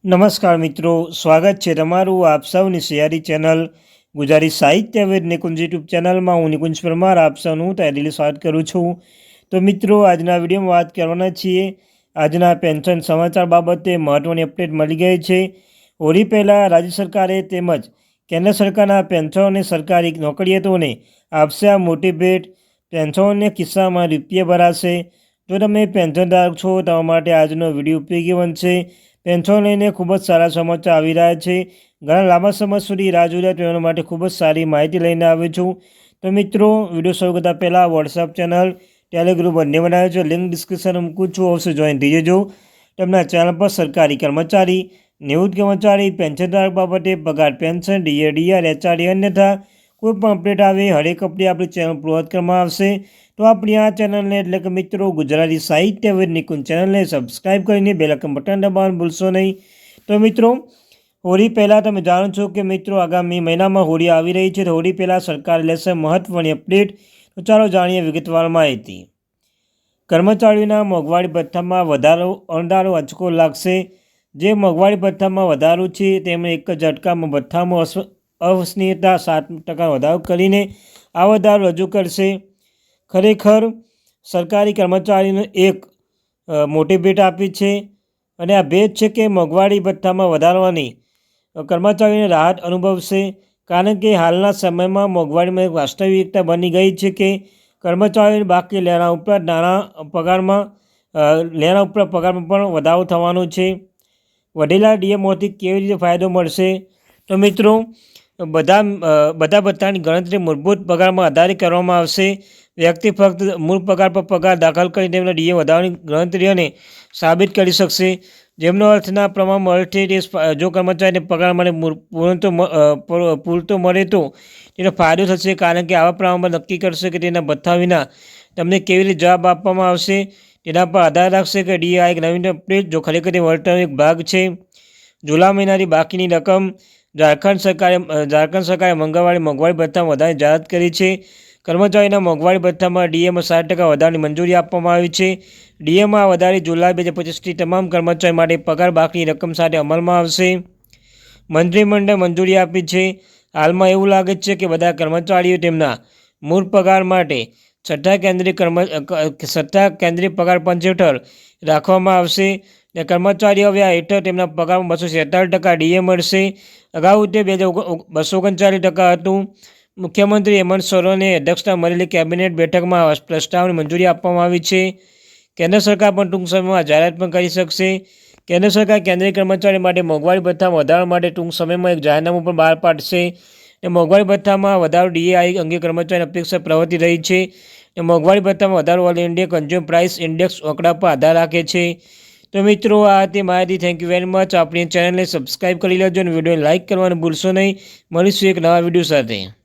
નમસ્કાર મિત્રો, સ્વાગત છે તમારું આપ સૌની સિયારી ચેનલ ગુજરાતી સાહિત્ય વેદ નિકુંજ યુટ્યુબ ચેનલમાં હું નિકુંજ પરમાર આપ સૌનું તહેદિલી સ્વાગત કરું છું। તો મિત્રો, આજના વિડીયોમાં વાત કરવાના છીએ આજના પેન્શન સમાચાર બાબતે મહત્ત્વની અપડેટ મળી ગઈ છે। હોળી પહેલાં રાજ્ય સરકારે તેમજ કેન્દ્ર સરકારના પેન્શન અને સરકારી નોકરિયાતોને આપશે આ મોટી ભેટ। પેન્શનના કિસ્સામાં રૂપિયા ભરાશે। જો તમે પેન્શનધારક છો તમારા માટે આજનો વિડીયો ઉપયોગી બનશે। પેન્શન લઈને ખૂબ જ સારા સમાચાર આવી રહ્યા છે। ઘણા લાંબા સમય સુધી રાહ જોઈ રહ્યા તેના માટે ખૂબ જ સારી માહિતી લઈને આવ્યો છું। તો મિત્રો, વિડીયો શરૂ કરતાં પહેલાં વોટ્સઅપ ચેનલ, ટેલિગ્રુપ બંને બનાવ્યો છે, લિંક ડિસ્ક્રિપ્શનમાં મૂકું છું, અવશ્ય જોઈન થઈ જજો। તેમના ચેનલ પર સરકારી કર્મચારી, નિવૃત્ત કર્મચારી, પેન્શનધારક બાબતે પગાર, પેન્શન, ડીઆર, એચઆરડી અન્યથા કોઈ પણ અપડેટ આવે હરેક અપડેટ આપણી ચેનલ પ્રોવાઈડ કરવામાં આવશે। તો આપણી આ ચેનલને એટલે કે મિત્રો ગુજરાતી સાહિત્ય વિદ નિકુંજ ચેનલને સબસ્ક્રાઈબ કરીને બેલ આઇકન બટન દબાવવાનું ભૂલશો નહીં। તો મિત્રો, હોળી પહેલાં તમે જાણો છો કે મિત્રો આગામી મહિનામાં હોળી આવી રહી છે। તો હોળી પહેલાં સરકાર લેશે મહત્ત્વની અપડેટ। તો ચાલો જાણીએ વિગતવાર માહિતી। કર્મચારીઓના મોંઘવારી ભથ્થામાં વધારો આંચકો લાગશે। જે મોંઘવારી ભથ્થામાં વધારો છે તેમણે એક જ ઝટકામાં ભથ્થામાં અવસનીયતા 7% વધારો કરીને આ વધારો રજૂ કરશે। ખરેખર સરકારી કર્મચારીઓને એક મોટી ભેટ આપી છે અને આ ભેટ છે કે મોંઘવારી ભથ્થામાં વધારવાની કર્મચારીઓને રાહત અનુભવશે। કારણ કે હાલના સમયમાં મોંઘવારીમાં એક વાસ્તવિકતા બની ગઈ છે કે કર્મચારીઓને બાકી લેણા ઉપરાંત પગારમાં પણ વધારો થવાનો છે। વધેલા ડીએમાંથી કેવી રીતે ફાયદો મળશે? તો મિત્રો, બધા ભથ્થાની ગણતરી મૂળભૂત પગારમાં આધારિત કરવામાં આવશે। વ્યક્તિ ફક્ત મૂળ પગાર પર પગાર દાખલ કરીને તેમના ડીએ વધારવાની ગણતરીઓને સાબિત કરી શકશે। જેમનો અર્થના પ્રમાણમાં અર્થ છે જો કર્મચારીને પગાર માટે પૂરતો મળે તો તેનો ફાયદો થશે। કારણ કે આવા પ્રમાણમાં નક્કી કરશે કે તેના ભથ્થા વિના તમને કેવી રીતે જવાબ આપવામાં આવશે તેના પર આધાર રાખશે કે ડીએ આ એક નવીન અપડેટ જો ખરેખર તે વળતરનો એક ભાગ છે। જુલાઈ મહિનાની બાકીની રકમ ઝારખંડ સરકારે મંગળવારે મોંઘવારી ભથ્થામાં વધારાની જાહેરાત કરી છે। કર્મચારીના મોંઘવારી ભથ્થામાં ડીએમાં 7% વધારાની મંજૂરી આપવામાં આવી છે। ડીએમાં આ વધારી જુલાઈ 2025થી તમામ કર્મચારીઓ માટે પગાર બાકીની રકમ સાથે અમલમાં આવશે। મંત્રીમંડળે મંજૂરી આપી છે। હાલમાં એવું લાગે છે કે બધા કર્મચારીઓ તેમના મૂળ પગાર માટે છઠ્ઠા કેન્દ્રીય પગાર પંચ હેઠળ રાખવામાં આવશે અને કર્મચારીઓ હવે આ હેઠળ તેમના પગારમાં 246% ડીએ મળશે। અગાઉ તે 239% હતું। મુખ્યમંત્રી હેમંત સોરેનની અધ્યક્ષતામાં મળેલી કેબિનેટ બેઠકમાં આ પ્રસ્તાવને મંજૂરી આપવામાં આવી છે। કેન્દ્ર સરકાર પણ ટૂંક સમયમાં જાહેરાત પણ કરી શકશે। કેન્દ્ર સરકાર કેન્દ્રીય કર્મચારીઓ માટે મોંઘવારી ભથ્થામાં વધારો માટે ટૂંક સમયમાં એક જાહેરનામું પણ બહાર પાડશે। મોંઘવારી ભથ્થામાં વધારો ડીએ અંગે કર્મચારીની અપેક્ષા પ્રવર્તી રહી છે। મોંઘવારી ભથ્થામાં વધારો all India consumer price index આંકડા પર આધાર રાખે છે। તો મિત્રો, આ હતી માહિતી। Thank you very much. આપણી ચેનલને સબસ્ક્રાઈબ કરી લેજો અને વિડીયોને લાઇક કરવાનું ભૂલશો નહીં। મળીશું એક નવા વિડીયો સાથે।